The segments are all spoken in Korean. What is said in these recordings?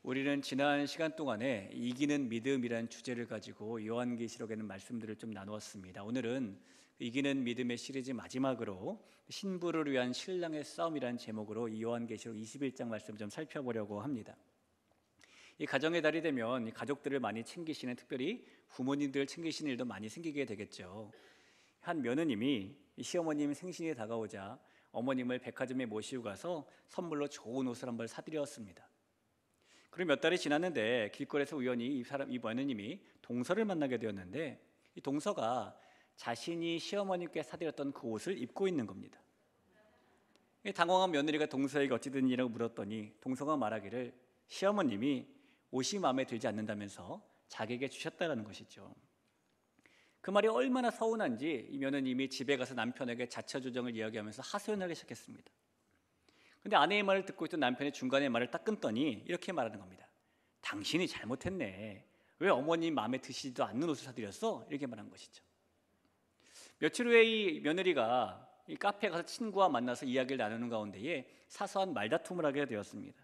우리는 지난 시간 동안에 이기는 믿음이라는 주제를 가지고 요한계시록에는 말씀들을 좀 나누었습니다. 오늘은 이기는 믿음의 시리즈 마지막으로 신부를 위한 신랑의 싸움이라는 제목으로 이 요한계시록 21장 말씀을 좀 살펴보려고 합니다. 이 가정의 달이 되면 가족들을 많이 챙기시는, 특별히 부모님들을 챙기시는 일도 많이 생기게 되겠죠. 한 며느님이 시어머님 생신이 다가오자 어머님을 백화점에 모시고 가서 선물로 좋은 옷을 한 벌 사드렸습니다. 그리고 몇 달이 지났는데 길거리에서 우연히 이 며느님이 동서를 만나게 되었는데, 이 동서가 자신이 시어머님께 사드렸던 그 옷을 입고 있는 겁니다. 당황한 며느리가 동서에게 어찌 된 일이라고 물었더니 동서가 말하기를 시어머님이 옷이 마음에 들지 않는다면서 자기에게 주셨다라는 것이죠. 그 말이 얼마나 서운한지 이 며느님이 집에 가서 남편에게 자처조정을 이야기하면서 하소연하기 시작했습니다. 근데 아내의 말을 듣고 있던 남편이 중간에 말을 딱 끊더니 이렇게 말하는 겁니다. 당신이 잘못했네. 왜 어머님 마음에 드시지도 않는 옷을 사드렸어? 이렇게 말한 것이죠. 며칠 후에 이 며느리가 이 카페에 가서 친구와 만나서 이야기를 나누는 가운데에 사소한 말다툼을 하게 되었습니다.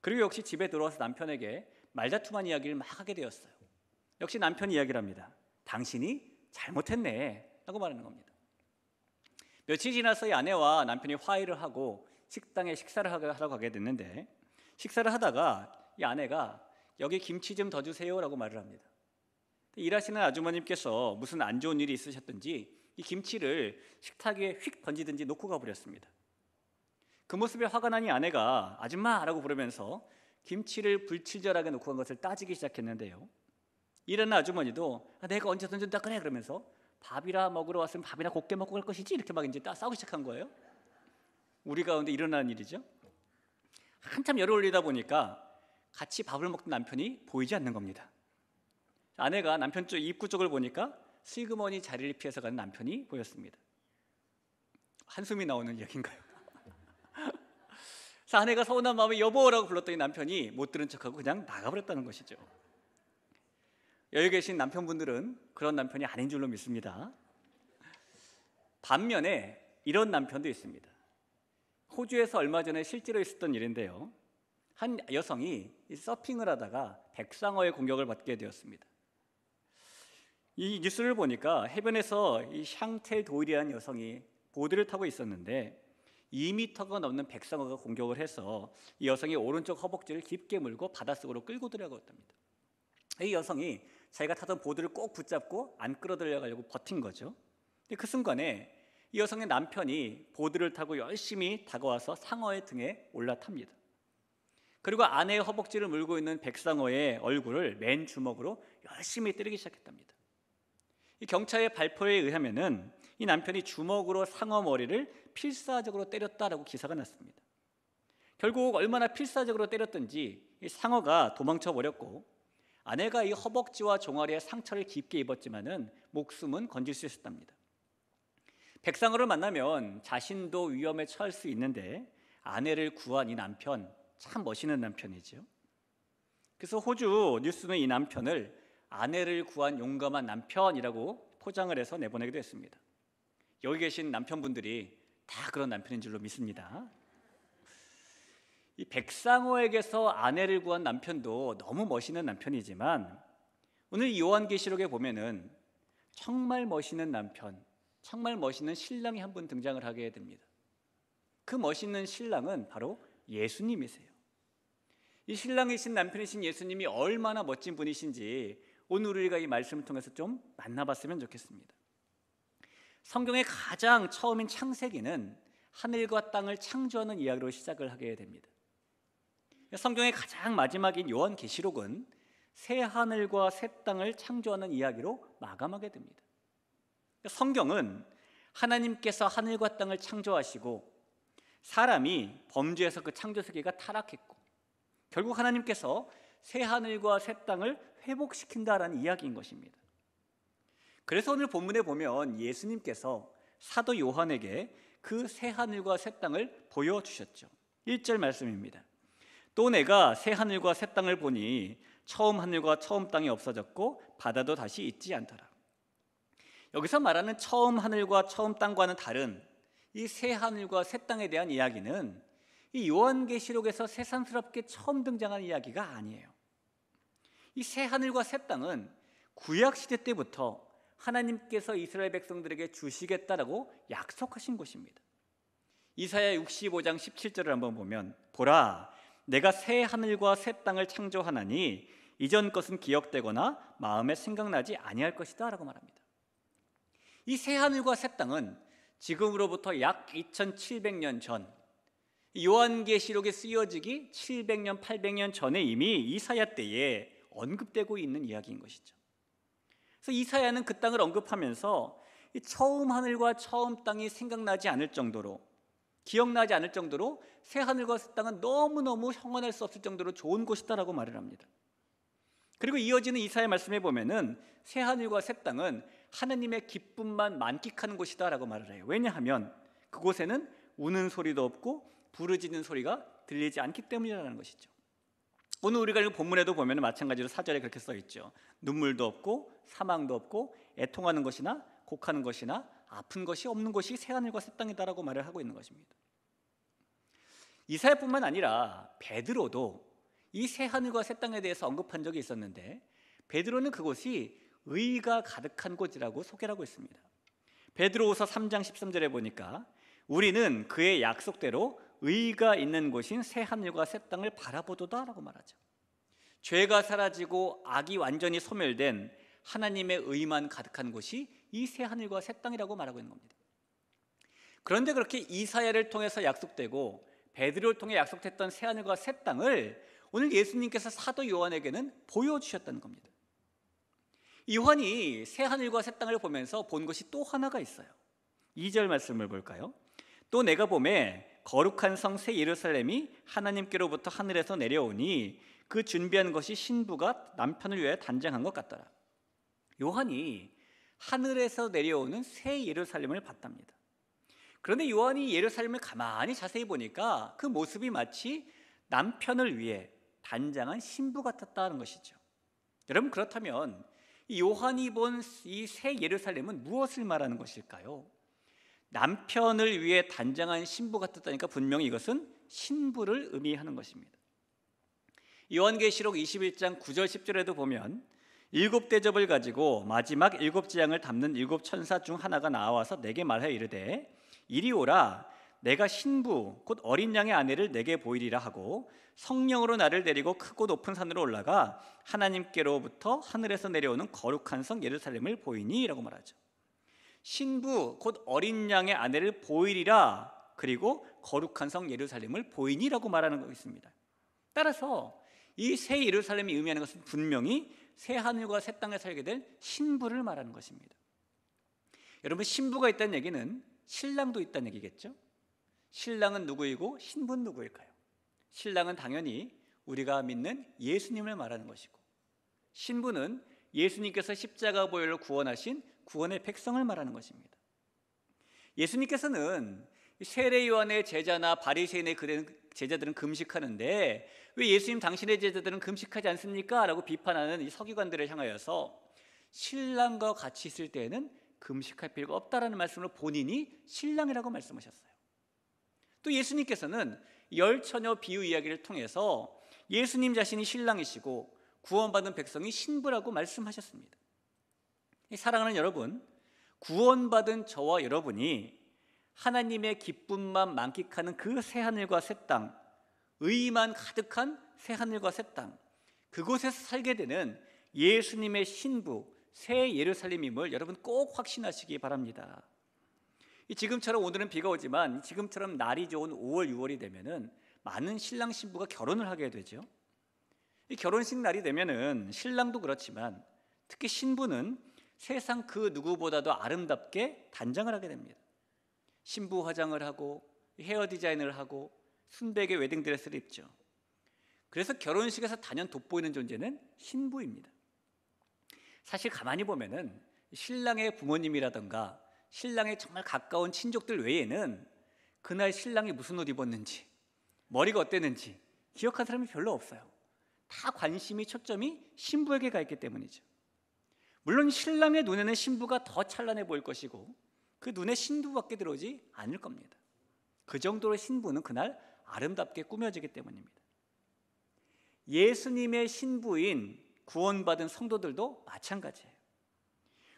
그리고 역시 집에 들어와서 남편에게 말다툼한 이야기를 막 하게 되었어요. 역시 남편이 이야기를 합니다. 당신이 잘못했네 라고 말하는 겁니다. 며칠 지나서 이 아내와 남편이 화해를 하고 식당에 식사를 하러 가게 됐는데, 식사를 하다가 이 아내가 여기 김치 좀 더 주세요 라고 말을 합니다. 일하시는 아주머님께서 무슨 안 좋은 일이 있으셨든지 이 김치를 식탁 위에 휙 던지든지 놓고 가버렸습니다. 그 모습에 화가 난 이 아내가 아줌마라고 부르면서 김치를 불친절하게 놓고 간 것을 따지기 시작했는데요, 일하는 아주머니도 내가 언제 던졌다 그래 그러면서 밥이라 먹으러 왔으면 밥이나 곱게 먹고 갈 것이지 이렇게 막 이제 싸우기 시작한 거예요. 우리 가운데 일어나는 일이죠. 한참 열을 올리다 보니까 같이 밥을 먹던 남편이 보이지 않는 겁니다. 아내가 남편 쪽 입구 쪽을 보니까 슬그머니 자리를 피해서 가는 남편이 보였습니다. 한숨이 나오는 이야기인가요? 그래서 아내가 서운한 마음에 여보라고 불렀더니 남편이 못 들은 척하고 그냥 나가버렸다는 것이죠. 여기 계신 남편분들은 그런 남편이 아닌 줄로 믿습니다. 반면에 이런 남편도 있습니다. 호주에서 얼마 전에 실제로 있었던 일인데요, 한 여성이 서핑을 하다가 백상어의 공격을 받게 되었습니다. 이 뉴스를 보니까 해변에서 이 샹텔 도일이라는 여성이 보드를 타고 있었는데 2m가 넘는 백상어가 공격을 해서 이 여성이 오른쪽 허벅지를 깊게 물고 바닷속으로 끌고 들어갔답니다. 이 여성이 자기가 타던 보드를 꼭 붙잡고 안 끌어들여가려고 버틴 거죠. 그 순간에 이 여성의 남편이 보드를 타고 열심히 다가와서 상어의 등에 올라탑니다. 그리고 아내의 허벅지를 물고 있는 백상어의 얼굴을 맨 주먹으로 열심히 때리기 시작했답니다. 이 경찰의 발표에 의하면은 이 남편이 주먹으로 상어 머리를 필사적으로 때렸다라고 기사가 났습니다. 결국 얼마나 필사적으로 때렸던지 이 상어가 도망쳐 버렸고, 아내가 이 허벅지와 종아리에 상처를 깊게 입었지만은 목숨은 건질 수 있었답니다. 백상어를 만나면 자신도 위험에 처할 수 있는데 아내를 구한 이 남편, 참 멋있는 남편이죠. 그래서 호주 뉴스는 이 남편을 아내를 구한 용감한 남편이라고 포장을 해서 내보내기도 했습니다. 여기 계신 남편분들이 다 그런 남편인 줄로 믿습니다. 이 백상어에게서 아내를 구한 남편도 너무 멋있는 남편이지만, 오늘 이 요한계시록에 보면은 정말 멋있는 남편, 정말 멋있는 신랑이 한 분 등장을 하게 됩니다. 그 멋있는 신랑은 바로 예수님이세요. 이 신랑이신 남편이신 예수님이 얼마나 멋진 분이신지 오늘 우리가 이 말씀을 통해서 좀 만나봤으면 좋겠습니다. 성경의 가장 처음인 창세기는 하늘과 땅을 창조하는 이야기로 시작을 하게 됩니다. 성경의 가장 마지막인 요한계시록은 새 하늘과 새 땅을 창조하는 이야기로 마감하게 됩니다. 성경은 하나님께서 하늘과 땅을 창조하시고 사람이 범죄해서 그 창조 세계가 타락했고 결국 하나님께서 새 하늘과 새 땅을 회복시킨다라는 이야기인 것입니다. 그래서 오늘 본문에 보면 예수님께서 사도 요한에게 그 새 하늘과 새 땅을 보여주셨죠. 1절 말씀입니다. 또 내가 새 하늘과 새 땅을 보니 처음 하늘과 처음 땅이 없어졌고 바다도 다시 있지 않더라. 여기서 말하는 처음 하늘과 처음 땅과는 다른 이 새 하늘과 새 땅에 대한 이야기는 이 요한계시록에서 새삼스럽게 처음 등장한 이야기가 아니에요. 이 새 하늘과 새 땅은 구약 시대 때부터 하나님께서 이스라엘 백성들에게 주시겠다라고 약속하신 것입니다. 이사야 65장 17절을 한번 보면, 보라, 내가 새 하늘과 새 땅을 창조하나니 이전 것은 기억되거나 마음에 생각나지 아니할 것이다 라고 말합니다. 이 새 하늘과 새 땅은 지금으로부터 약 2700년 전, 요한계시록에 쓰여지기 700년, 800년 전에 이미 이사야 때에 언급되고 있는 이야기인 것이죠. 그래서 이사야는 그 땅을 언급하면서 처음 하늘과 처음 땅이 생각나지 않을 정도로, 기억나지 않을 정도로 새 하늘과 새 땅은 너무너무 형언할 수 없을 정도로 좋은 곳이다라고 말을 합니다. 그리고 이어지는 이사야 말씀에 보면은 새 하늘과 새 땅은 하나님의 기쁨만 만끽하는 곳이다라고 말을 해요. 왜냐하면 그곳에는 우는 소리도 없고 부르짖는 소리가 들리지 않기 때문이라는 것이죠. 오늘 우리가 읽은 본문에도 보면 마찬가지로 4절에 그렇게 써 있죠. 눈물도 없고 사망도 없고 애통하는 것이나 곡하는 것이나 아픈 것이 없는 곳이 새하늘과 새 땅이다라고 말을 하고 있는 것입니다. 이사야뿐만 아니라 베드로도 이 새하늘과 새 땅에 대해서 언급한 적이 있었는데, 베드로는 그곳이 의가 가득한 곳이라고 소개를 하고 있습니다. 베드로후서 3장 13절에 보니까 우리는 그의 약속대로 의가 있는 곳인 새하늘과 새 땅을 바라보도다라고 말하죠. 죄가 사라지고 악이 완전히 소멸된 하나님의 의만 가득한 곳이 이 새하늘과 새 땅이라고 말하고 있는 겁니다. 그런데 그렇게 이사야를 통해서 약속되고 베드로를 통해 약속했던 새하늘과 새 땅을 오늘 예수님께서 사도 요한에게는 보여주셨다는 겁니다. 요한이 새하늘과 새 땅을 보면서 본 것이 또 하나가 있어요. 2절 말씀을 볼까요? 또 내가 보매 거룩한 성 새 예루살렘이 하나님께로부터 하늘에서 내려오니 그 준비한 것이 신부가 남편을 위하여 단장한 것 같더라. 요한이 하늘에서 내려오는 새 예루살렘을 봤답니다. 그런데 요한이 예루살렘을 가만히 자세히 보니까 그 모습이 마치 남편을 위해 단장한 신부 같았다는 것이죠. 여러분, 그렇다면 이 요한이 본 이 새 예루살렘은 무엇을 말하는 것일까요? 남편을 위해 단장한 신부 같았다니까 분명히 이것은 신부를 의미하는 것입니다. 요한계시록 21장 9절 10절에도 보면 7대접을 가지고 마지막 7재앙을 담는 7천사 중 하나가 나와서 내게 말하여 이르되 이리 오라, 내가 신부 곧 어린 양의 아내를 내게 보이리라 하고 성령으로 나를 데리고 크고 높은 산으로 올라가 하나님께로부터 하늘에서 내려오는 거룩한 성 예루살렘을 보이니 라고 말하죠. 신부 곧 어린 양의 아내를 보이리라, 그리고 거룩한 성 예루살렘을 보이니라고 말하는 것입니다. 따라서 이 새 예루살렘이 의미하는 것은 분명히 새 하늘과 새 땅에 살게 될 신부를 말하는 것입니다. 여러분, 신부가 있다는 얘기는 신랑도 있다는 얘기겠죠? 신랑은 누구이고 신부는 누구일까요? 신랑은 당연히 우리가 믿는 예수님을 말하는 것이고, 신부는 예수님께서 십자가 보혈로 구원하신 구원의 백성을 말하는 것입니다. 예수님께서는 세례 요한의 제자나 바리새인의 제자들은 금식하는데 왜 예수님 당신의 제자들은 금식하지 않습니까? 라고 비판하는 이 서기관들을 향하여서 신랑과 같이 있을 때에는 금식할 필요가 없다라는 말씀으로 본인이 신랑이라고 말씀하셨어요. 또 예수님께서는 열 처녀 비유 이야기를 통해서 예수님 자신이 신랑이시고 구원받은 백성이 신부라고 말씀하셨습니다. 사랑하는 여러분, 구원받은 저와 여러분이 하나님의 기쁨만 만끽하는 그 새하늘과 새 땅, 의만 가득한 새하늘과 새 땅, 그곳에서 살게 되는 예수님의 신부 새 예루살렘임을 여러분 꼭 확신하시기 바랍니다. 지금처럼 오늘은 비가 오지만 지금처럼 날이 좋은 5월, 6월이 되면은 많은 신랑 신부가 결혼을 하게 되죠. 이 결혼식 날이 되면은 신랑도 그렇지만 특히 신부는 세상 그 누구보다도 아름답게 단장을 하게 됩니다. 신부 화장을 하고 헤어 디자인을 하고 순백의 웨딩드레스를 입죠. 그래서 결혼식에서 단연 돋보이는 존재는 신부입니다. 사실 가만히 보면은 신랑의 부모님이라든가 신랑의 정말 가까운 친족들 외에는 그날 신랑이 무슨 옷 입었는지, 머리가 어땠는지 기억한 사람이 별로 없어요. 다 관심이, 초점이 신부에게 가 있기 때문이죠. 물론 신랑의 눈에는 신부가 더 찬란해 보일 것이고 그 눈에 신부밖에 들어오지 않을 겁니다. 그 정도로 신부는 그날 아름답게 꾸며지기 때문입니다. 예수님의 신부인 구원받은 성도들도 마찬가지예요.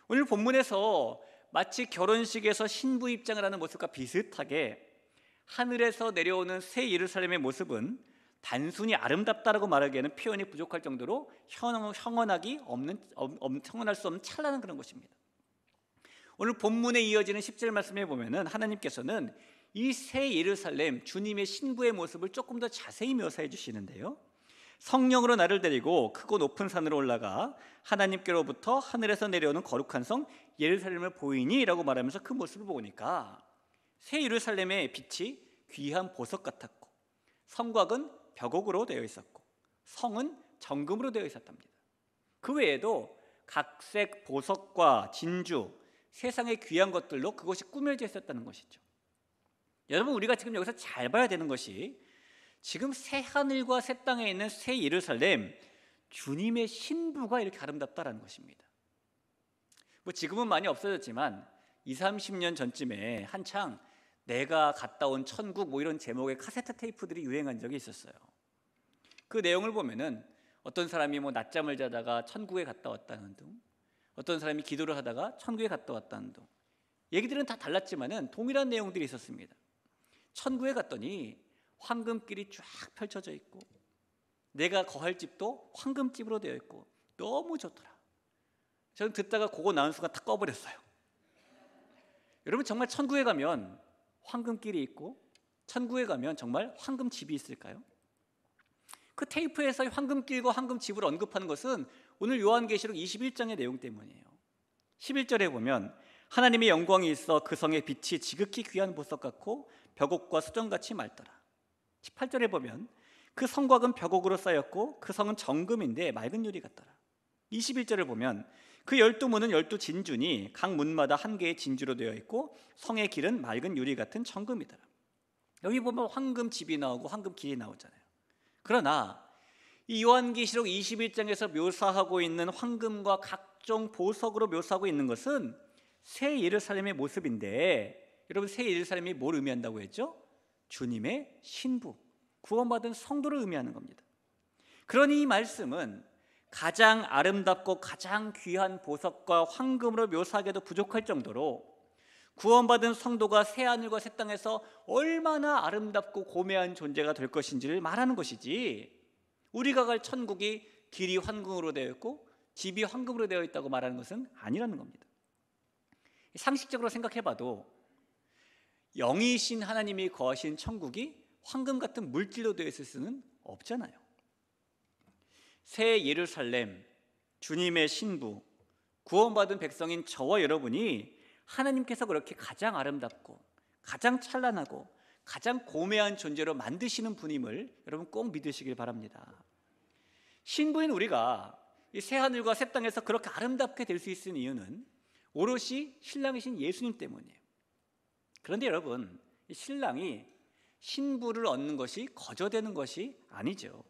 오늘 본문에서 마치 결혼식에서 신부 입장을 하는 모습과 비슷하게 하늘에서 내려오는 새 예루살렘의 모습은 단순히 아름답다라고 말하기에는 표현이 부족할 정도로 형언할 수 없는 찬란한 그런 것입니다. 오늘 본문에 이어지는 10절 말씀에 보면은 하나님께서는 이 새 예루살렘, 주님의 신부의 모습을 조금 더 자세히 묘사해 주시는데요. 성령으로 나를 데리고 크고 높은 산으로 올라가 하나님께로부터 하늘에서 내려오는 거룩한 성 예루살렘을 보이니 라고 말하면서 그 모습을 보니까 새 예루살렘의 빛이 귀한 보석 같았고 성곽은 벽옥으로 되어 있었고 성은 정금으로 되어 있었답니다. 그 외에도 각색 보석과 진주, 세상의 귀한 것들로 그것이 꾸며져 있었다는 것이죠. 여러분, 우리가 지금 여기서 잘 봐야 되는 것이 지금 새 하늘과 새 땅에 있는 새 예루살렘, 주님의 신부가 이렇게 아름답다라는 것입니다. 지금은 많이 없어졌지만 20, 30년 전쯤에 한창 내가 갔다 온 천국 이런 제목의 카세트 테이프들이 유행한 적이 있었어요. 그 내용을 보면은 어떤 사람이 낮잠을 자다가 천국에 갔다 왔다는 등, 어떤 사람이 기도를 하다가 천국에 갔다 왔다는 등, 얘기들은 다 달랐지만은 동일한 내용들이 있었습니다. 천국에 갔더니 황금길이 쫙 펼쳐져 있고 내가 거할 집도 황금집으로 되어 있고 너무 좋더라. 저는 듣다가 그거 나온 순간 다 꺼버렸어요. 여러분, 정말 천국에 가면 황금길이 있고 천국에 가면 정말 황금집이 있을까요? 그 테이프에서 황금길과 황금집을 언급하는 것은 오늘 요한계시록 21장의 내용 때문이에요. 11절에 보면 하나님의 영광이 있어 그 성의 빛이 지극히 귀한 보석 같고 벽옥과 수정같이 맑더라. 18절에 보면 그 성곽은 벽옥으로 쌓였고 그 성은 정금인데 맑은 유리 같더라. 21절을 보면 그 12문은 12진주니 각 문마다 한 개의 진주로 되어 있고 성의 길은 맑은 유리 같은 정금이더라. 여기 보면 황금집이 나오고 황금길이 나오잖아요. 그러나 이 요한계시록 21장에서 묘사하고 있는 황금과 각종 보석으로 묘사하고 있는 것은 새 예루살렘의 모습인데, 여러분, 새 예루살렘이 뭘 의미한다고 했죠? 주님의 신부, 구원받은 성도를 의미하는 겁니다. 그러니 이 말씀은 가장 아름답고 가장 귀한 보석과 황금으로 묘사하기도 부족할 정도로 구원받은 성도가 새하늘과 새 땅에서 얼마나 아름답고 고매한 존재가 될 것인지를 말하는 것이지, 우리가 갈 천국이 길이 황금으로 되어 있고 집이 황금으로 되어 있다고 말하는 것은 아니라는 겁니다. 상식적으로 생각해봐도 영이신 하나님이 거하신 천국이 황금 같은 물질로 되어 있을 수는 없잖아요. 새 예루살렘, 주님의 신부, 구원받은 백성인 저와 여러분이 하나님께서 그렇게 가장 아름답고 가장 찬란하고 가장 고매한 존재로 만드시는 분임을 여러분 꼭 믿으시길 바랍니다. 신부인 우리가 이 새하늘과 새 땅에서 그렇게 아름답게 될 수 있는 이유는 오롯이 신랑이신 예수님 때문이에요. 그런데 여러분, 이 신랑이 신부를 얻는 것이 거저되는 것이 아니죠.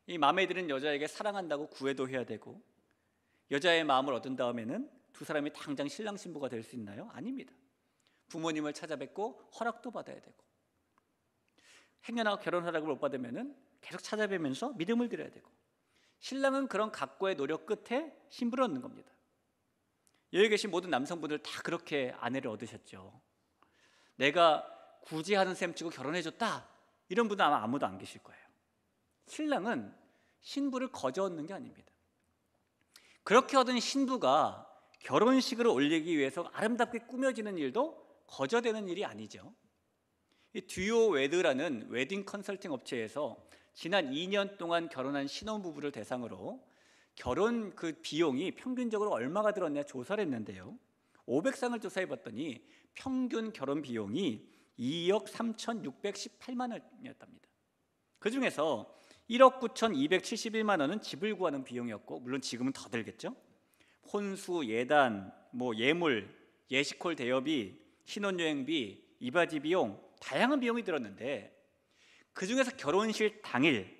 이 마음에 드는 여자에게 사랑한다고 구애도 해야 되고, 여자의 마음을 얻은 다음에는 두 사람이 당장 신랑 신부가 될 수 있나요? 아닙니다. 부모님을 찾아뵙고 허락도 받아야 되고, 행여나 결혼하라고 못 받으면은 계속 찾아뵈면서 믿음을 드려야 되고, 신랑은 그런 각고의 노력 끝에 신부를 얻는 겁니다. 여기 계신 모든 남성분들 다 그렇게 아내를 얻으셨죠. 내가 굳이 하는 셈 치고 결혼해줬다, 이런 분은 아마 아무도 안 계실 거예요. 신랑은 신부를 거저 얻는 게 아닙니다. 그렇게 얻은 신부가 결혼식을 올리기 위해서 아름답게 꾸며지는 일도 거저되는 일이 아니죠. 이 듀오웨드라는 웨딩 컨설팅 업체에서 지난 2년 동안 결혼한 신혼부부를 대상으로 결혼 그 비용이 평균적으로 얼마가 들었냐 조사를 했는데요. 500상을 조사해 봤더니 평균 결혼 비용이 2억 3,618만 원이었답니다. 그중에서 1억 9,271만 원은 집을 구하는 비용이었고, 물론 지금은 더 들겠죠. 혼수, 예단, 예물, 예식홀 대여비, 신혼여행비, 이바지 비용, 다양한 비용이 들었는데, 그중에서 결혼식 당일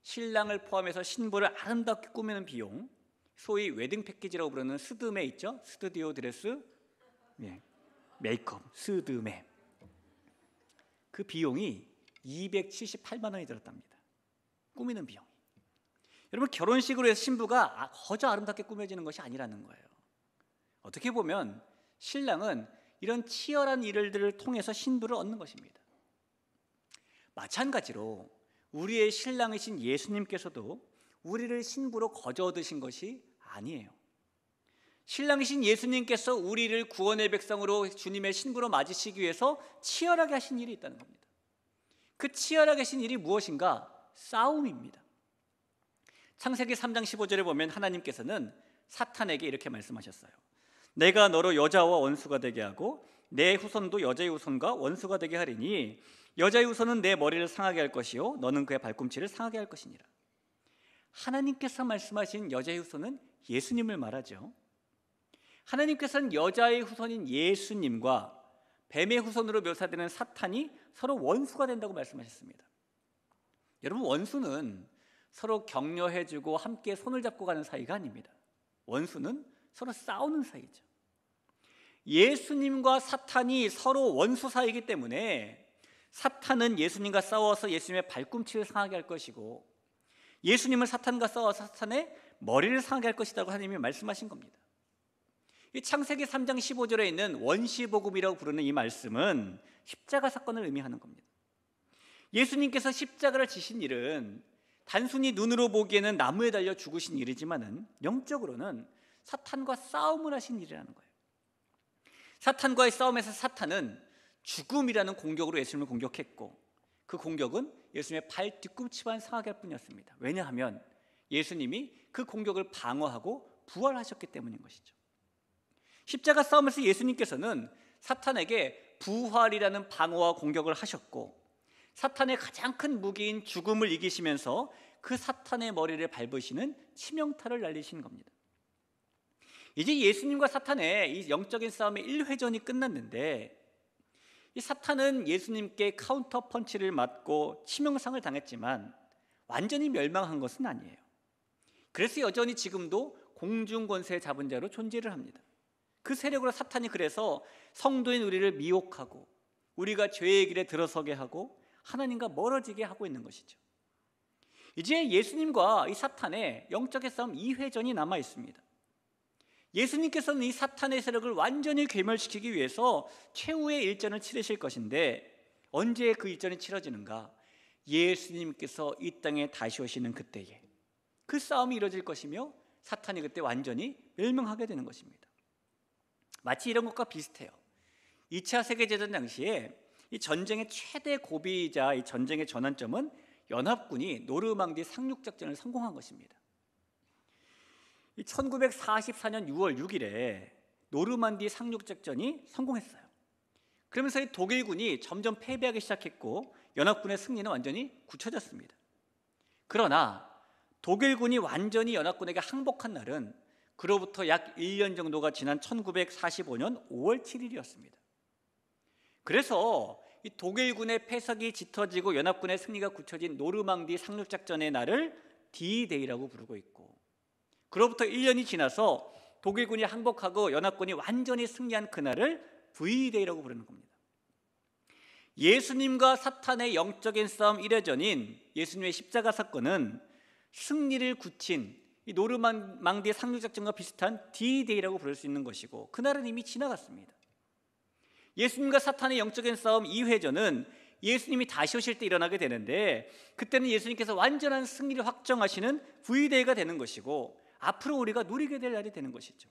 신랑을 포함해서 신부를 아름답게 꾸미는 비용, 소위 웨딩 패키지라고 부르는 스드메 있죠? 스튜디오 드레스, 메이크업, 스드메, 그 비용이 278만 원이 들었답니다. 꾸미는 비용이. 여러분, 결혼식으로 해서 신부가 거저 아름답게 꾸며지는 것이 아니라는 거예요. 어떻게 보면 신랑은 이런 치열한 일들을 통해서 신부를 얻는 것입니다. 마찬가지로 우리의 신랑이신 예수님께서도 우리를 신부로 거저 얻으신 것이 아니에요. 신랑이신 예수님께서 우리를 구원의 백성으로 주님의 신부로 맞으시기 위해서 치열하게 하신 일이 있다는 겁니다. 그 치열하게 하신 일이 무엇인가? 싸움입니다. 창세기 3장 15절에 보면 하나님께서는 사탄에게 이렇게 말씀하셨어요. 내가 너로 여자와 원수가 되게 하고 내 후손도 여자의 후손과 원수가 되게 하리니 여자의 후손은 내 머리를 상하게 할 것이요 너는 그의 발꿈치를 상하게 할 것이니라. 하나님께서 말씀하신 여자의 후손은 예수님을 말하죠. 하나님께서는 여자의 후손인 예수님과 뱀의 후손으로 묘사되는 사탄이 서로 원수가 된다고 말씀하셨습니다. 여러분, 원수는 서로 격려해주고 함께 손을 잡고 가는 사이가 아닙니다. 원수는 서로 싸우는 사이죠. 예수님과 사탄이 서로 원수 사이이기 때문에 사탄은 예수님과 싸워서 예수님의 발꿈치를 상하게 할 것이고 예수님은 사탄과 싸워서 사탄의 머리를 상하게 할 것이라고 하나님이 말씀하신 겁니다. 이 창세기 3장 15절에 있는 원시복음이라고 부르는 이 말씀은 십자가 사건을 의미하는 겁니다. 예수님께서 십자가를 지신 일은 단순히 눈으로 보기에는 나무에 달려 죽으신 일이지만은 영적으로는 사탄과 싸움을 하신 일이라는 거예요. 사탄과의 싸움에서 사탄은 죽음이라는 공격으로 예수님을 공격했고 그 공격은 예수님의 발 뒤꿈치만 상하게 할 뿐이었습니다. 왜냐하면 예수님이 그 공격을 방어하고 부활하셨기 때문인 것이죠. 십자가 싸움에서 예수님께서는 사탄에게 부활이라는 방어와 공격을 하셨고 사탄의 가장 큰 무기인 죽음을 이기시면서 그 사탄의 머리를 밟으시는 치명타를 날리신 겁니다. 이제 예수님과 사탄의 이 영적인 싸움의 1회전이 끝났는데 이 사탄은 예수님께 카운터 펀치를 맞고 치명상을 당했지만 완전히 멸망한 것은 아니에요. 그래서 여전히 지금도 공중권세 잡은 자로 존재를 합니다. 그 세력으로 사탄이 그래서 성도인 우리를 미혹하고 우리가 죄의 길에 들어서게 하고 하나님과 멀어지게 하고 있는 것이죠. 이제 예수님과 이 사탄의 영적의 싸움 2회전이 남아 있습니다. 예수님께서는 이 사탄의 세력을 완전히 괴멸시키기 위해서 최후의 일전을 치르실 것인데 언제 그 일전이 치러지는가? 예수님께서 이 땅에 다시 오시는 그때에 그 싸움이 이루어질 것이며 사탄이 그때 완전히 멸망하게 되는 것입니다. 마치 이런 것과 비슷해요. 2차 세계대전 당시에 이 전쟁의 최대 고비이자 이 전쟁의 전환점은 연합군이 노르망디 상륙작전을 성공한 것입니다. 1944년 6월 6일에 노르만디 상륙작전이 성공했어요. 그러면서 이 독일군이 점점 패배하기 시작했고 연합군의 승리는 완전히 굳혀졌습니다. 그러나 독일군이 완전히 연합군에게 항복한 날은 그로부터 약 1년 정도가 지난 1945년 5월 7일이었습니다. 그래서 이 독일군의 패석이 짙어지고 연합군의 승리가 굳혀진 노르망디 상륙작전의 날을 D-Day라고 부르고 있고 그로부터 1년이 지나서 독일군이 항복하고 연합군이 완전히 승리한 그날을 V-Day라고 부르는 겁니다. 예수님과 사탄의 영적인 싸움 1회전인 예수님의 십자가 사건은 승리를 굳힌 이 노르망디 상륙작전과 비슷한 D-Day라고 부를 수 있는 것이고 그날은 이미 지나갔습니다. 예수님과 사탄의 영적인 싸움 2회전은 예수님이 다시 오실 때 일어나게 되는데 그때는 예수님께서 완전한 승리를 확정하시는 V-Day가 되는 것이고 앞으로 우리가 누리게 될 날이 되는 것이죠.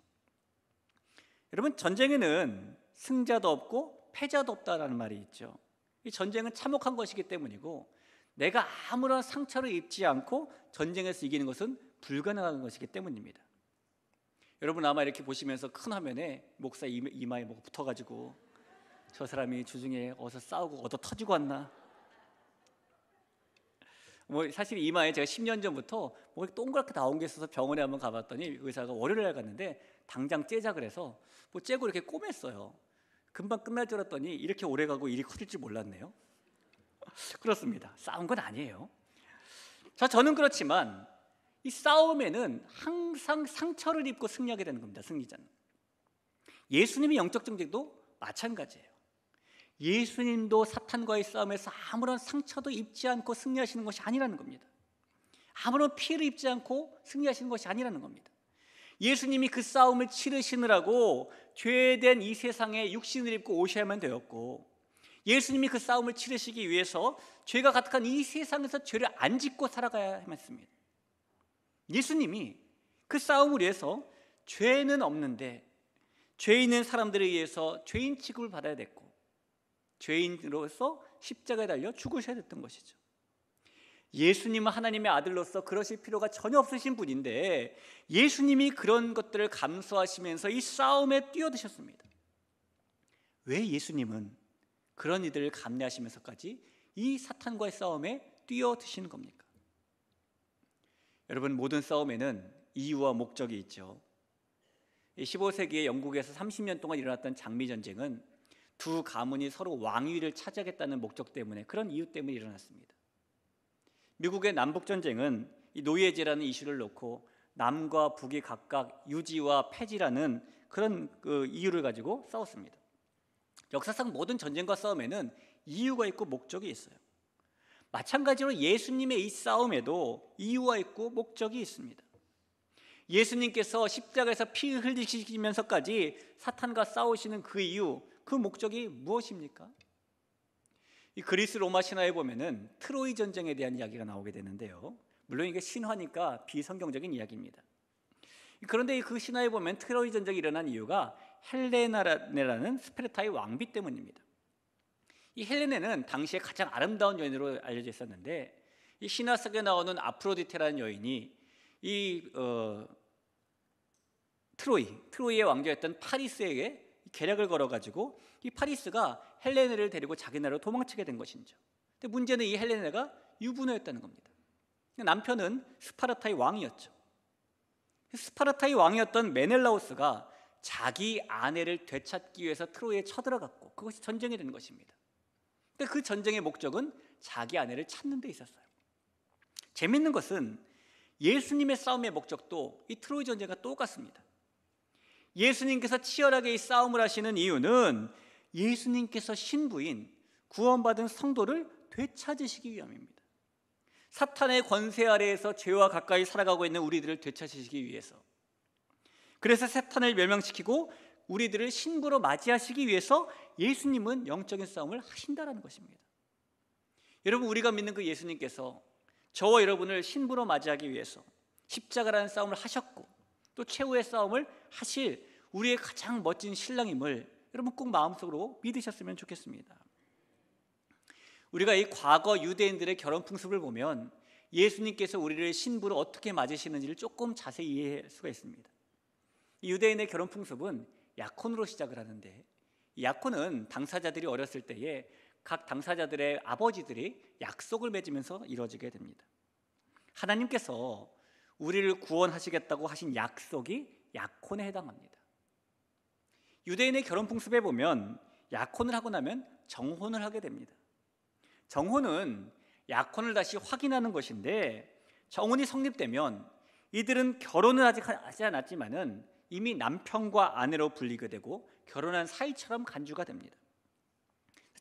여러분, 전쟁에는 승자도 없고 패자도 없다라는 말이 있죠. 이 전쟁은 참혹한 것이기 때문이고 내가 아무런 상처를 입지 않고 전쟁에서 이기는 것은 불가능한 것이기 때문입니다. 여러분 아마 이렇게 보시면서 큰 화면에 목사 이마에 뭐가 붙어가지고 저 사람이 주중에 어디서 싸우고 얻어 터지고 왔나? 뭐 사실 이마에 제가 10년 전부터 뭐 동그랗게 나온 게 있어서 병원에 한번 가봤더니 의사가 월요일 날 갔는데 당장 째자 그래서 뭐 째고 이렇게 꼬맸어요. 금방 끝날 줄 알았더니 이렇게 오래 가고 일이 커질 줄 몰랐네요. 그렇습니다. 싸운 건 아니에요. 자, 저는 그렇지만 이 싸움에는 항상 상처를 입고 승리하게 되는 겁니다. 승리자는. 예수님의 영적 전쟁도 마찬가지예요. 예수님도 사탄과의 싸움에서 아무런 상처도 입지 않고 승리하시는 것이 아니라는 겁니다. 아무런 피해를 입지 않고 승리하시는 것이 아니라는 겁니다. 예수님이 그 싸움을 치르시느라고 죄된 이 세상에 육신을 입고 오셔야만 되었고, 예수님이 그 싸움을 치르시기 위해서 죄가 가득한 이 세상에서 죄를 안 짓고 살아가야 했습니다. 예수님이 그 싸움을 위해서 죄는 없는데 죄 있는 사람들에 의해서 죄인 취급을 받아야 됐고, 죄인으로서 십자가에 달려 죽으셔야 됐던 것이죠. 예수님은 하나님의 아들로서 그러실 필요가 전혀 없으신 분인데 예수님이 그런 것들을 감수하시면서 이 싸움에 뛰어드셨습니다. 왜 예수님은 그런 이들을 감내하시면서까지 이 사탄과의 싸움에 뛰어드시는 겁니까? 여러분, 모든 싸움에는 이유와 목적이 있죠. 15세기에 영국에서 30년 동안 일어났던 장미전쟁은 두 가문이 서로 왕위를 차지하겠다는 목적 때문에, 그런 이유 때문에 일어났습니다. 미국의 남북전쟁은 이 노예제라는 이슈를 놓고 남과 북이 각각 유지와 폐지라는 그런 이유를 가지고 싸웠습니다. 역사상 모든 전쟁과 싸움에는 이유가 있고 목적이 있어요. 마찬가지로 예수님의 이 싸움에도 이유가 있고 목적이 있습니다. 예수님께서 십자가에서 피 흘리시면서까지 사탄과 싸우시는 그 이유, 그 목적이 무엇입니까? 이 그리스 로마 신화에 보면은 트로이 전쟁에 대한 이야기가 나오게 되는데요. 물론 이게 신화니까 비성경적인 이야기입니다. 그런데 그 신화에 보면 트로이 전쟁이 일어난 이유가 헬레네라는 스파르타의 왕비 때문입니다. 이 헬레네는 당시에 가장 아름다운 여인으로 알려져 있었는데, 이 신화 속에 나오는 아프로디테라는 여인이 이 트로이의 왕자였던 파리스에게 계략을 걸어가지고 이 파리스가 헬레네를 데리고 자기 나라로 도망치게 된 것이죠. 근데 문제는 이 헬레네가 유부녀였다는 겁니다. 남편은 스파르타의 왕이었죠. 스파르타의 왕이었던 메넬라우스가 자기 아내를 되찾기 위해서 트로이에 쳐들어갔고, 그것이 전쟁이 된 것입니다. 근데 그 전쟁의 목적은 자기 아내를 찾는 데 있었어요. 재밌는 것은 예수님의 싸움의 목적도 이 트로이 전쟁과 똑같습니다. 예수님께서 치열하게 이 싸움을 하시는 이유는 예수님께서 신부인 구원받은 성도를 되찾으시기 위함입니다. 사탄의 권세 아래에서 죄와 가까이 살아가고 있는 우리들을 되찾으시기 위해서, 그래서 사탄을 멸망시키고 우리들을 신부로 맞이하시기 위해서 예수님은 영적인 싸움을 하신다는 것입니다. 여러분, 우리가 믿는 그 예수님께서 저와 여러분을 신부로 맞이하기 위해서 십자가라는 싸움을 하셨고, 또 최후의 싸움을 하실 우리의 가장 멋진 신랑임을 여러분 꼭 마음속으로 믿으셨으면 좋겠습니다. 우리가 이 과거 유대인들의 결혼 풍습을 보면 예수님께서 우리를 신부로 어떻게 맞으시는지를 조금 자세히 이해할 수가 있습니다. 이 유대인의 결혼 풍습은 약혼으로 시작을 하는데, 이 약혼은 당사자들이 어렸을 때에 각 당사자들의 아버지들이 약속을 맺으면서 이루어지게 됩니다. 하나님께서 우리를 구원하시겠다고 하신 약속이 약혼에 해당합니다. 유대인의 결혼 풍습에 보면 약혼을 하고 나면 정혼을 하게 됩니다. 정혼은 약혼을 다시 확인하는 것인데, 정혼이 성립되면 이들은 결혼을 아직 하지 않았지만은 이미 남편과 아내로 불리게 되고 결혼한 사이처럼 간주가 됩니다.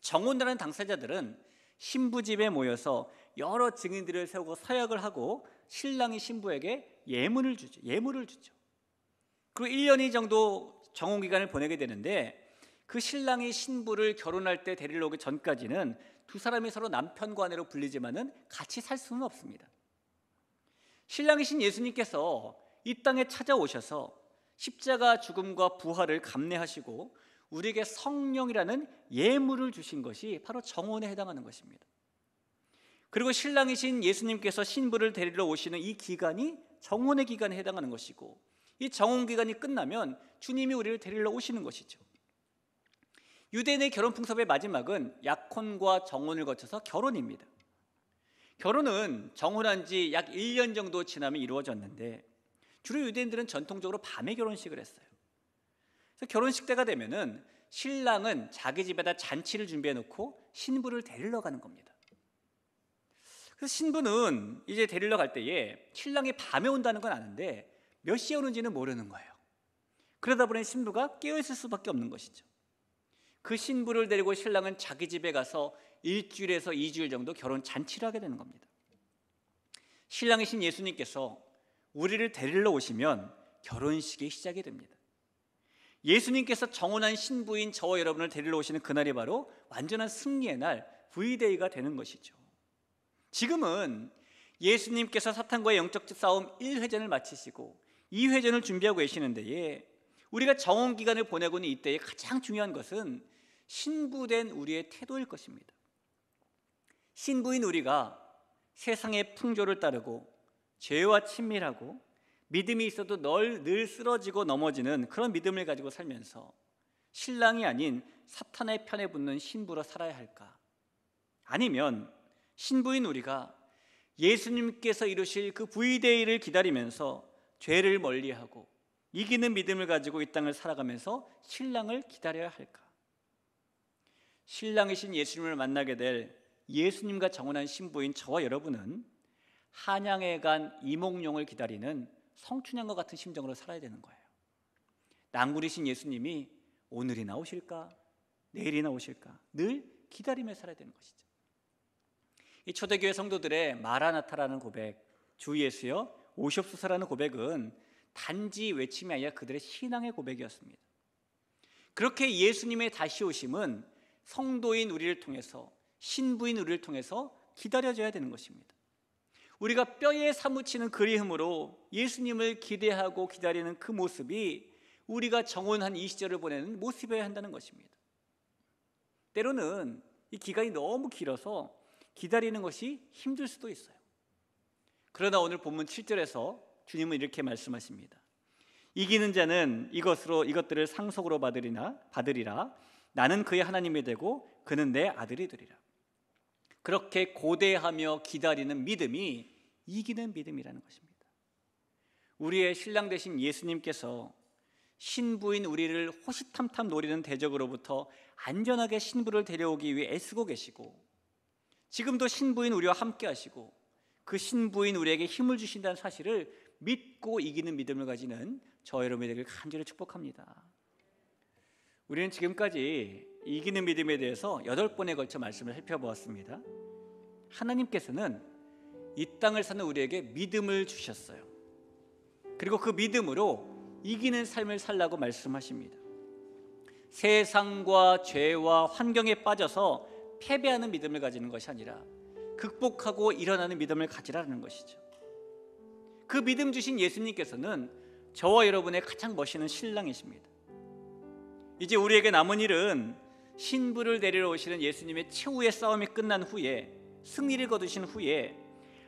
정혼하는 당사자들은 신부 집에 모여서 여러 증인들을 세우고 서약을 하고 신랑이 신부에게 예물을 주죠. 그리고 1년이 정도 정혼 기간을 보내게 되는데, 그 신랑이 신부를 결혼할 때 데리러 오기 전까지는 두 사람이 서로 남편과 아내로 불리지만은 같이 살 수는 없습니다. 신랑이신 예수님께서 이 땅에 찾아오셔서 십자가 죽음과 부활을 감내하시고 우리에게 성령이라는 예물을 주신 것이 바로 정혼에 해당하는 것입니다. 그리고 신랑이신 예수님께서 신부를 데리러 오시는 이 기간이 정혼의 기간에 해당하는 것이고, 이 정혼 기간이 끝나면 주님이 우리를 데리러 오시는 것이죠. 유대인의 결혼 풍습의 마지막은 약혼과 정혼을 거쳐서 결혼입니다. 결혼은 정혼한 지 약 1년 정도 지나면 이루어졌는데, 주로 유대인들은 전통적으로 밤에 결혼식을 했어요. 그래서 결혼식 때가 되면은 신랑은 자기 집에다 잔치를 준비해 놓고 신부를 데리러 가는 겁니다. 그래서 신부는 이제 데리러 갈 때에 신랑이 밤에 온다는 건 아는데 몇 시에 오는지는 모르는 거예요. 그러다 보니 신부가 깨어있을 수밖에 없는 것이죠. 그 신부를 데리고 신랑은 자기 집에 가서 일주일에서 2주일 정도 결혼 잔치를 하게 되는 겁니다. 신랑이신 예수님께서 우리를 데리러 오시면 결혼식이 시작이 됩니다. 예수님께서 정혼한 신부인 저와 여러분을 데리러 오시는 그날이 바로 완전한 승리의 날, V데이가 되는 것이죠. 지금은 예수님께서 사탄과의 영적 싸움 1회전을 마치시고 2회전을 준비하고 계시는데, 우리가 정혼 기간을 보내고 있는 이때에 가장 중요한 것은 신부된 우리의 태도일 것입니다. 신부인 우리가 세상의 풍조를 따르고 죄와 친밀하고 믿음이 있어도 늘 쓰러지고 넘어지는 그런 믿음을 가지고 살면서 신랑이 아닌 사탄의 편에 붙는 신부로 살아야 할까? 아니면 신부인 우리가 예수님께서 이루실 그 V데이를 기다리면서 죄를 멀리하고 이기는 믿음을 가지고 이 땅을 살아가면서 신랑을 기다려야 할까? 신랑이신 예수님을 만나게 될 예수님과 정혼한 신부인 저와 여러분은 한양에 간 이몽룡을 기다리는 성춘향과 같은 심정으로 살아야 되는 거예요. 낭굴이신 예수님이 오늘이 나오실까? 내일이 나오실까? 늘 기다리며 살아야 되는 것이죠. 이 초대교회 성도들의 마라나타라는 고백, 주 예수여 오시옵소서라는 고백은 단지 외침이 아니라 그들의 신앙의 고백이었습니다. 그렇게 예수님의 다시 오심은 성도인 우리를 통해서, 신부인 우리를 통해서 기다려져야 되는 것입니다. 우리가 뼈에 사무치는 그리움으로 예수님을 기대하고 기다리는 그 모습이 우리가 정혼한 이 시절을 보내는 모습이어야 한다는 것입니다. 때로는 이 기간이 너무 길어서 기다리는 것이 힘들 수도 있어요. 그러나 오늘 본문 7절에서 주님은 이렇게 말씀하십니다. 이기는 자는 이것들을 상속으로 받으리라. 나는 그의 하나님이 되고 그는 내 아들이 되리라. 그렇게 고대하며 기다리는 믿음이 이기는 믿음이라는 것입니다. 우리의 신랑 되신 예수님께서 신부인 우리를 호시탐탐 노리는 대적으로부터 안전하게 신부를 데려오기 위해 애쓰고 계시고, 지금도 신부인 우리와 함께 하시고 그 신부인 우리에게 힘을 주신다는 사실을 믿고 이기는 믿음을 가지는 저 여러분이 되길 간절히 축복합니다. 우리는 지금까지 이기는 믿음에 대해서 8번에 걸쳐 말씀을 살펴보았습니다. 하나님께서는 이 땅을 사는 우리에게 믿음을 주셨어요. 그리고 그 믿음으로 이기는 삶을 살라고 말씀하십니다. 세상과 죄와 환경에 빠져서 패배하는 믿음을 가지는 것이 아니라 극복하고 일어나는 믿음을 가지라는 것이죠. 그 믿음 주신 예수님께서는 저와 여러분의 가장 멋있는 신랑이십니다. 이제 우리에게 남은 일은 신부를 데리러 오시는 예수님의 최후의 싸움이 끝난 후에, 승리를 거두신 후에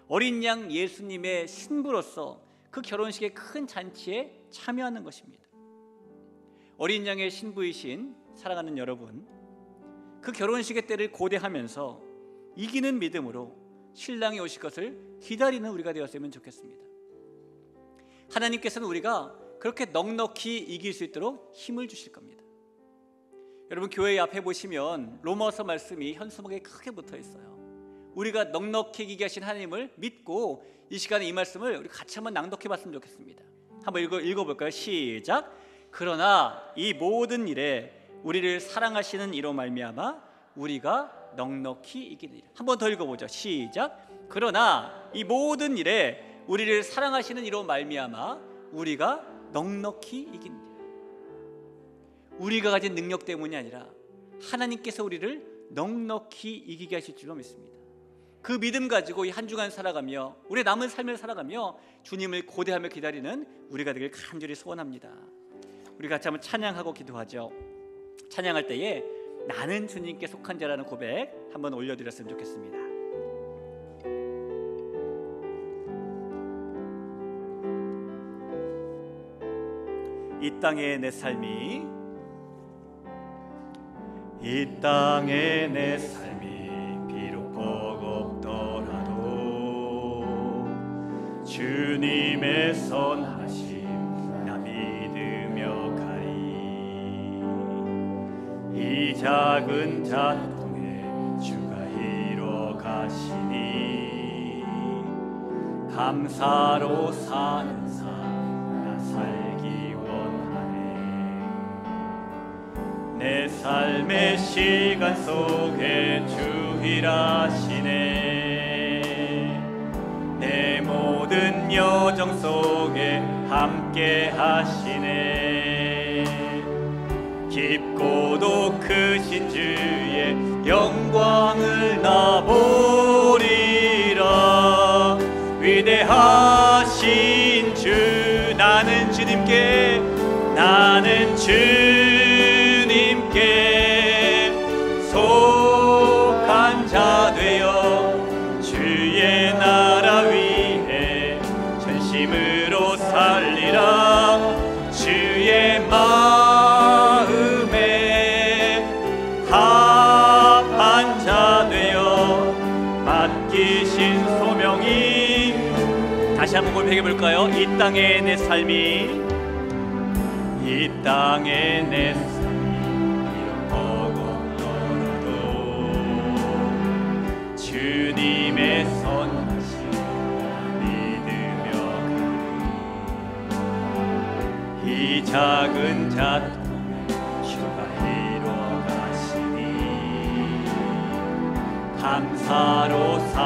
어린 양 예수님의 신부로서 그 결혼식의 큰 잔치에 참여하는 것입니다. 어린 양의 신부이신 사랑하는 여러분, 그 결혼식의 때를 고대하면서 이기는 믿음으로 신랑이 오실 것을 기다리는 우리가 되었으면 좋겠습니다. 하나님께서는 우리가 그렇게 넉넉히 이길 수 있도록 힘을 주실 겁니다. 여러분, 교회 앞에 보시면 로마서 말씀이 현수막에 크게 붙어 있어요. 우리가 넉넉히 이기게 하신 하나님을 믿고 이 시간에 이 말씀을 우리 같이 한번 낭독해 봤으면 좋겠습니다. 한번 읽어볼까요? 시작. 그러나 이 모든 일에 우리를 사랑하시는 이로 말미암아 우리가 넉넉히 이기느니라. 한번 더 읽어보죠. 시작. 그러나 이 모든 일에 우리를 사랑하시는 이로 말미암아 우리가 넉넉히 이기느니라. 우리가 가진 능력 때문이 아니라 하나님께서 우리를 넉넉히 이기게 하실 줄로 믿습니다. 그 믿음 가지고 이 한 주간 살아가며 우리 남은 삶을 살아가며 주님을 고대하며 기다리는 우리가 되길 간절히 소원합니다. 우리 같이 한번 찬양하고 기도하죠. 찬양할 때에 나는 주님께 속한 자라는 고백 한번 올려드렸으면 좋겠습니다. 이 땅의 내 삶이 비록 버겁더라도 주님의 선하심 나 믿으며 가리. 이 작은 자통에 주가 이뤄 가시니 감사로 사는 삶 나 살기 원하네. 내 삶의 시간 속에 주 일하시네. 내 모든 여정 속에 함께 하시네. 깊고도 크신 주의 영광을 나 보리라. 위대하신 주, 나는 주님께 속한 자 되어 주의 나라 위에 전심으로 살리라. 주의 마음에 합한 자 되어 맡기신 소명이, 다시 한번 고백해 볼까요? 이 땅의 내 삶이, 이 땅의 내 삶이 이렇고 떨어도 주님의 선하심 믿으며 가리. 이 작은 자통을 주가 이루어 가시니 감사로 산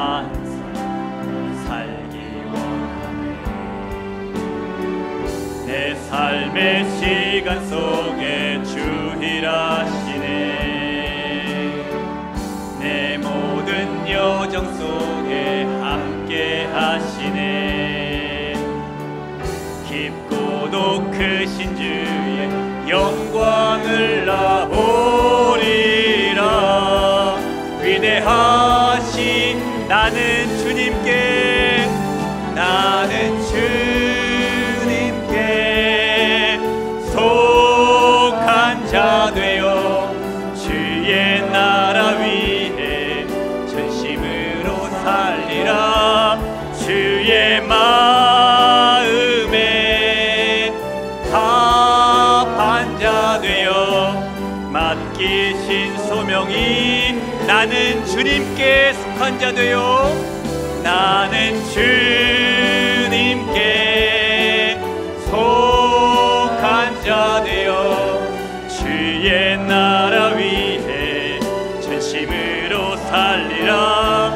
살기 원하네. 내 삶의 시간 속에 주 일하시네. 내 모든 여정 속에 함께 하시네. 깊고도 크신 주의 영광을 나 보리라. 위대하신 나는 주님께 속한 자 되어 주의 나라 위에 전심으로 살리라. 주의 마음에 합한 자 되어 맡기신 소명이, 나는 주님께 속한 자 되어, 나는 주님께 속한 자 되어 주의 나라 위에 전심으로 살리라.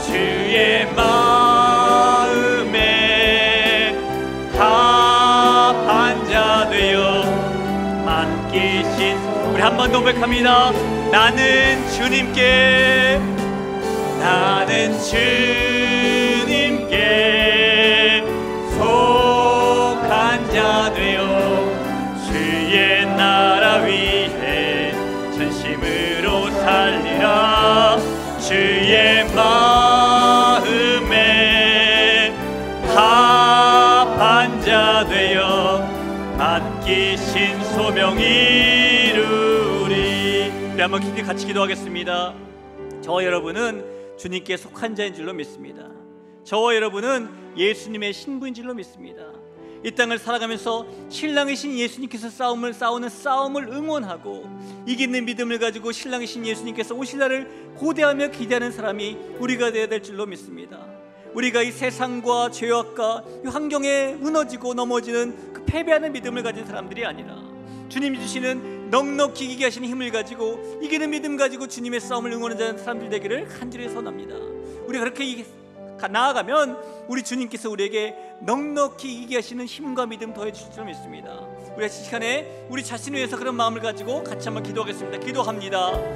주의 마음에 합한 자 되어 맡기신, 우리 한 번 더 고백합니다. 나는 주님께 속한 자 되어 주의 나라 위에 전심으로 살리라. 주의 마음에 합한 자 되어 맡기신 소명 이루리. 우리 한번 같이 기도하겠습니다. 저와 여러분은 주님께 속한 자인 줄로 믿습니다. 저와 여러분은 예수님의 신부인 줄로 믿습니다. 이 땅을 살아가면서 신랑이신 예수님께서 싸우는 싸움을 응원하고 이기는 믿음을 가지고 신랑이신 예수님께서 오실 날을 고대하며 기대하는 사람이 우리가 되어야 될 줄로 믿습니다. 우리가 이 세상과 죄악과 이 환경에 무너지고 넘어지는 그 패배하는 믿음을 가진 사람들이 아니라 주님이 주시는 넉넉히 이기게 하시는 힘을 가지고 이기는 믿음 가지고 주님의 싸움을 응원하는 사람들 되기를 간절히 소원합니다. 우리가 그렇게 나아가면 우리 주님께서 우리에게 넉넉히 이기게 하시는 힘과 믿음 더해 주실 줄 믿습니다. 우리가 이 시간에 우리 자신을 위해서 그런 마음을 가지고 같이 한번 기도하겠습니다. 기도합니다.